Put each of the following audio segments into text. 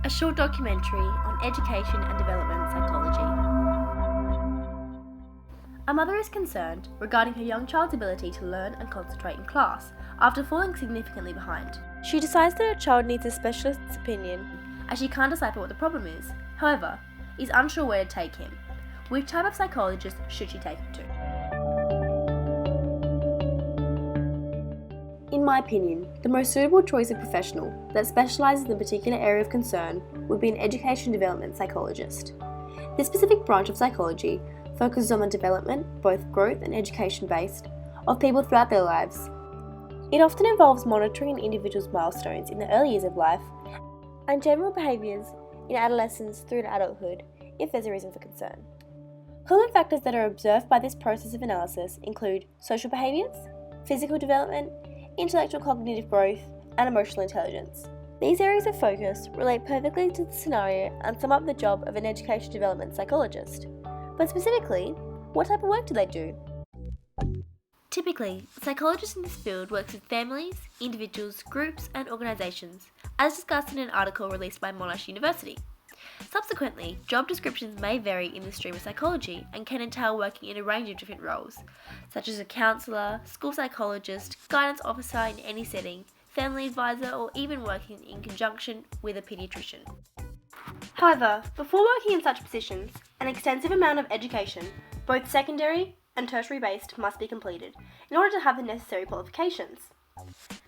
a short documentary on education and development psychology. A mother is concerned regarding her young child's ability to learn and concentrate in class after falling significantly behind. She decides that her child needs a specialist's opinion as she can't decipher what the problem is. However, is unsure where to take him. Which type of psychologist should she take him to? In my opinion, the most suitable choice of professional that specialises in a particular area of concern would be an education development psychologist. This specific branch of psychology focuses on the development, both growth and education based, of people throughout their lives. It often involves monitoring an individual's milestones in the early years of life and general behaviours in adolescence through to adulthood if there's a reason for concern. Common factors that are observed by this process of analysis include social behaviours, physical development, intellectual cognitive growth, and emotional intelligence. These areas of focus relate perfectly to the scenario and sum up the job of an education development psychologist. But specifically, what type of work do they do? Typically, a psychologist in this field works with families, individuals, groups, and organisations, as discussed in an article released by Monash University. Subsequently, job descriptions may vary in the stream of psychology and can entail working in a range of different roles, such as a counsellor, school psychologist, guidance officer in any setting, family advisor, or even working in conjunction with a paediatrician. However, before working in such positions, an extensive amount of education, both secondary and tertiary based, must be completed in order to have the necessary qualifications.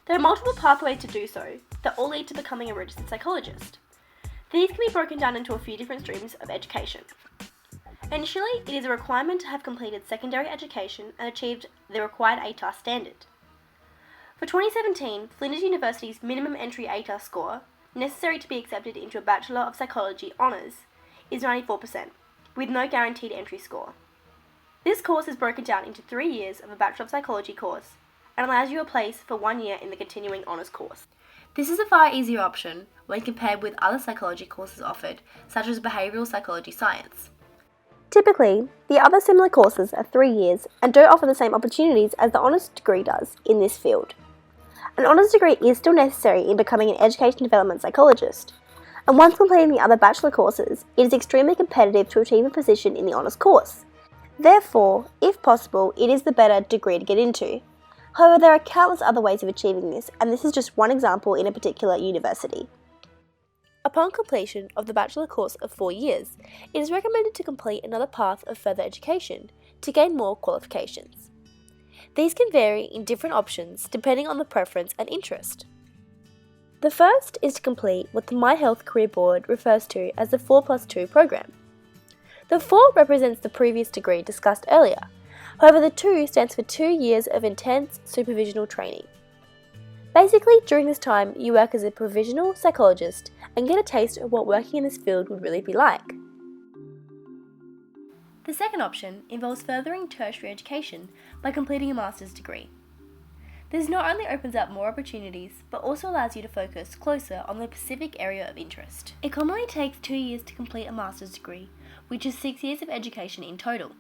There are multiple pathways to do so that all lead to becoming a registered psychologist. These can be broken down into a few different streams of education. Initially, it is a requirement to have completed secondary education and achieved the required ATAR standard. For 2017, Flinders University's minimum entry ATAR score, necessary to be accepted into a Bachelor of Psychology honours, is 94%, with no guaranteed entry score. This course is broken down into 3 years of a Bachelor of Psychology course and allows you a place for 1 year in the continuing honours course. This is a far easier option when compared with other psychology courses offered, such as behavioural psychology science. Typically, the other similar courses are 3 years and don't offer the same opportunities as the honours degree does in this field. An honours degree is still necessary in becoming an education development psychologist, and once completing the other bachelor courses, it is extremely competitive to achieve a position in the honours course. Therefore, if possible, it is the better degree to get into. However, there are countless other ways of achieving this, and this is just one example in a particular university. Upon completion of the bachelor course of 4 years, it is recommended to complete another path of further education to gain more qualifications. These can vary in different options depending on the preference and interest. The first is to complete what the My Health Career Board refers to as the 4+2 program. The 4 represents the previous degree discussed earlier. However, the 2 stands for 2 years of intense supervisional training. Basically, during this time, you work as a provisional psychologist and get a taste of what working in this field would really be like. The second option involves furthering tertiary education by completing a master's degree. This not only opens up more opportunities, but also allows you to focus closer on the specific area of interest. It commonly takes 2 years to complete a master's degree, which is 6 years of education in total.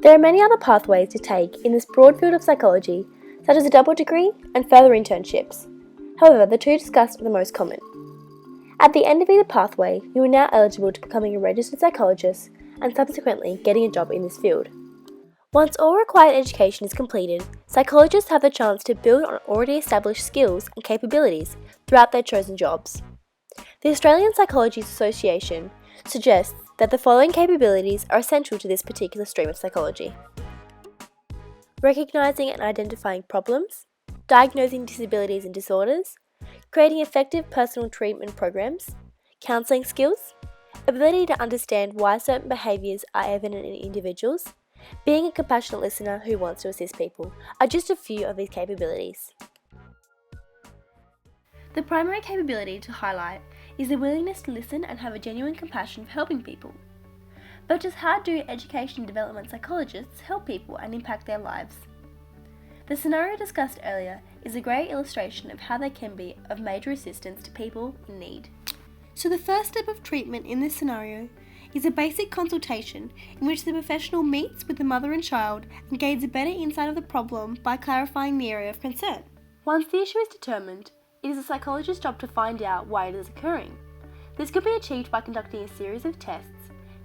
There are many other pathways to take in this broad field of psychology, such as a double degree and further internships. However, the 2 discussed are the most common. At the end of either pathway, you are now eligible to becoming a registered psychologist and subsequently getting a job in this field. Once all required education is completed, psychologists have the chance to build on already established skills and capabilities throughout their chosen jobs. The Australian Psychology Association suggests that the following capabilities are essential to this particular stream of psychology: recognising and identifying problems, diagnosing disabilities and disorders, creating effective personal treatment programs, counselling skills, ability to understand why certain behaviours are evident in individuals, being a compassionate listener who wants to assist people are just a few of these capabilities. The primary capability to highlight is the willingness to listen and have a genuine compassion for helping people. But just how do education and development psychologists help people and impact their lives? The scenario discussed earlier is a great illustration of how they can be of major assistance to people in need. So the first step of treatment in this scenario is a basic consultation in which the professional meets with the mother and child and gains a better insight of the problem by clarifying the area of concern. Once the issue is determined, it is a psychologist's job to find out why it is occurring. This could be achieved by conducting a series of tests,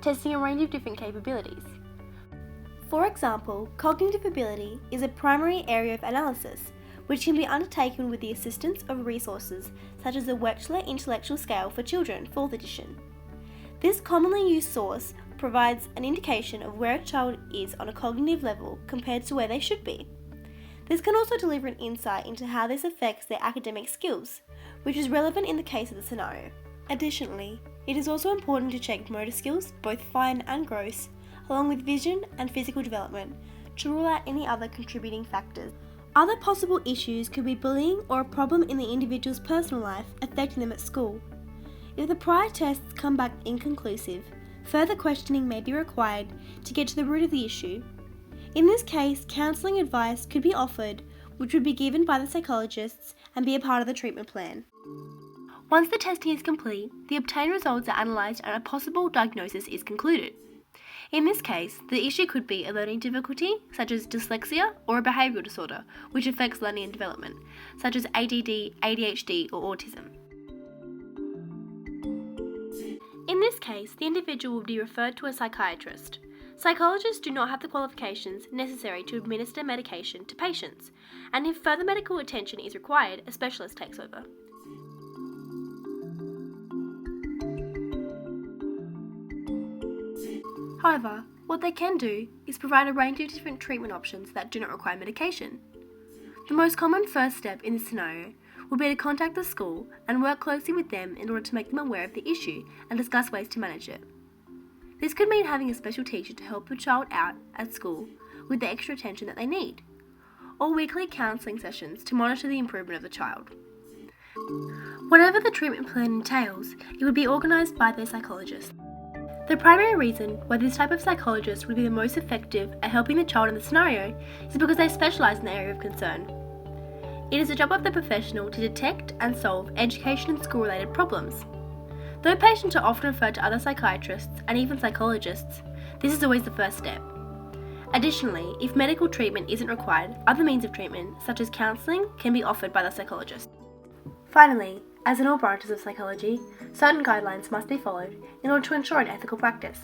testing a range of different capabilities. For example, cognitive ability is a primary area of analysis, which can be undertaken with the assistance of resources such as the Wechsler Intellectual Scale for Children, 4th edition. This commonly used source provides an indication of where a child is on a cognitive level compared to where they should be. This can also deliver an insight into how this affects their academic skills, which is relevant in the case of the scenario. Additionally, it is also important to check motor skills, both fine and gross, along with vision and physical development, to rule out any other contributing factors. Other possible issues could be bullying or a problem in the individual's personal life affecting them at school. If the prior tests come back inconclusive, further questioning may be required to get to the root of the issue. In this case, counselling advice could be offered, which would be given by the psychologists and be a part of the treatment plan. Once the testing is complete, the obtained results are analysed and a possible diagnosis is concluded. In this case, the issue could be a learning difficulty, such as dyslexia, or a behavioural disorder, which affects learning and development, such as ADD, ADHD, or autism. In this case, the individual will be referred to a psychiatrist. Psychologists do not have the qualifications necessary to administer medication to patients, and if further medical attention is required, a specialist takes over. However, what they can do is provide a range of different treatment options that do not require medication. The most common first step in this scenario will be to contact the school and work closely with them in order to make them aware of the issue and discuss ways to manage it. This could mean having a special teacher to help the child out at school with the extra attention that they need, or weekly counselling sessions to monitor the improvement of the child. Whatever the treatment plan entails, it would be organised by their psychologist. The primary reason why this type of psychologist would be the most effective at helping the child in the scenario is because they specialise in the area of concern. It is the job of the professional to detect and solve education and school-related problems. Though patients are often referred to other psychiatrists and even psychologists, this is always the first step. Additionally, if medical treatment isn't required, other means of treatment, such as counselling, can be offered by the psychologist. Finally, as in all branches of psychology, certain guidelines must be followed in order to ensure an ethical practice.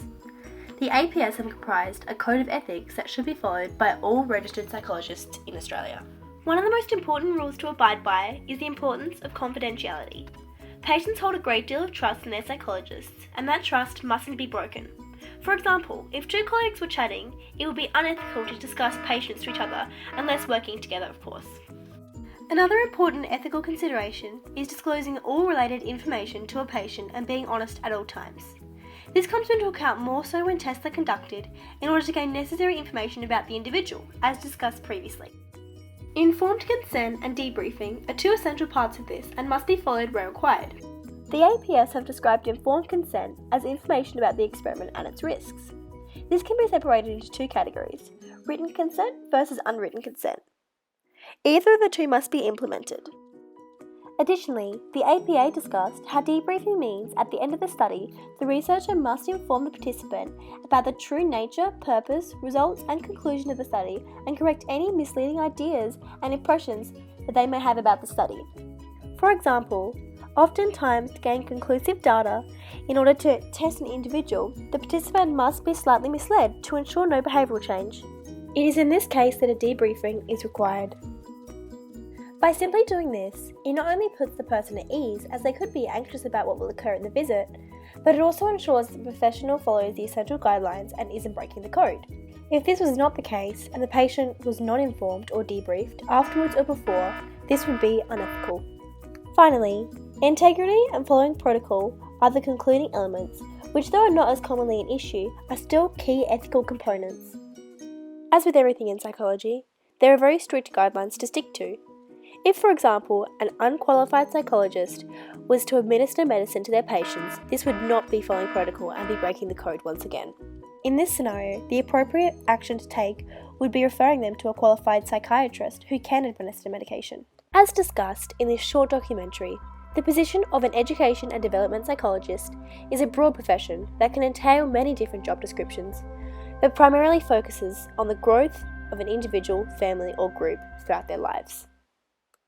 The APS have comprised a code of ethics that should be followed by all registered psychologists in Australia. One of the most important rules to abide by is the importance of confidentiality. Patients hold a great deal of trust in their psychologists, and that trust mustn't be broken. For example, if two colleagues were chatting, it would be unethical to discuss patients to each other unless working together, of course. Another important ethical consideration is disclosing all related information to a patient and being honest at all times. This comes into account more so when tests are conducted in order to gain necessary information about the individual, as discussed previously. Informed consent and debriefing are two essential parts of this and must be followed where required. The APS have described informed consent as information about the experiment and its risks. This can be separated into two categories: written consent versus unwritten consent. Either of the two must be implemented. Additionally, the APA discussed how debriefing means at the end of the study, the researcher must inform the participant about the true nature, purpose, results and conclusion of the study and correct any misleading ideas and impressions that they may have about the study. For example, oftentimes to gain conclusive data, in order to test an individual, the participant must be slightly misled to ensure no behavioural change. It is in this case that a debriefing is required. By simply doing this, it not only puts the person at ease, as they could be anxious about what will occur in the visit, but it also ensures that the professional follows the essential guidelines and isn't breaking the code. If this was not the case, and the patient was not informed or debriefed afterwards or before, this would be unethical. Finally, integrity and following protocol are the concluding elements, which though are not as commonly an issue, are still key ethical components. As with everything in psychology, there are very strict guidelines to stick to. If, for example, an unqualified psychologist was to administer medicine to their patients, this would not be following protocol and be breaking the code once again. In this scenario, the appropriate action to take would be referring them to a qualified psychiatrist who can administer medication. As discussed in this short documentary, The position of an education and development psychologist is a broad profession that can entail many different job descriptions, but primarily focuses on the growth of an individual, family, or group throughout their lives.